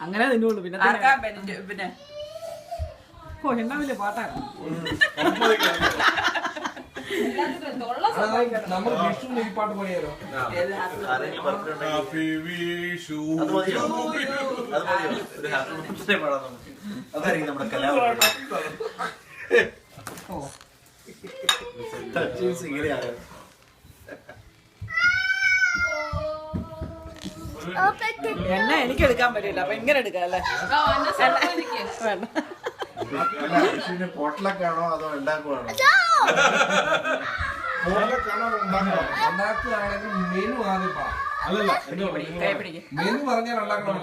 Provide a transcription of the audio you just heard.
അങ്ങനെ തന്നെയുള്ളൂ. പിന്നെ പിന്നെ എന്നാ വലിയ പാട്ടാണ്. നമ്മൾ വിഷു ഈ പാട്ട് പാടിയാലോ? അതായിരിക്കും നമ്മുടെ കലാപരിപാടി. എന്നെ എനിക്ക് എടുക്കാൻ പറ്റില്ല, അപ്പൊ ഇങ്ങനെ എടുക്കാം അല്ലേ? വേണ്ട. വിഷുവിന് പോട്ടലൊക്കെയാണോ അതോ ഉണ്ടാക്കുവാണോ? ഉണ്ടാക്കുകയാണെങ്കിൽ മെനു ആദ്യം പറ. അല്ലല്ല, മെനു പറഞ്ഞാൽ ഉണ്ടാക്കണം.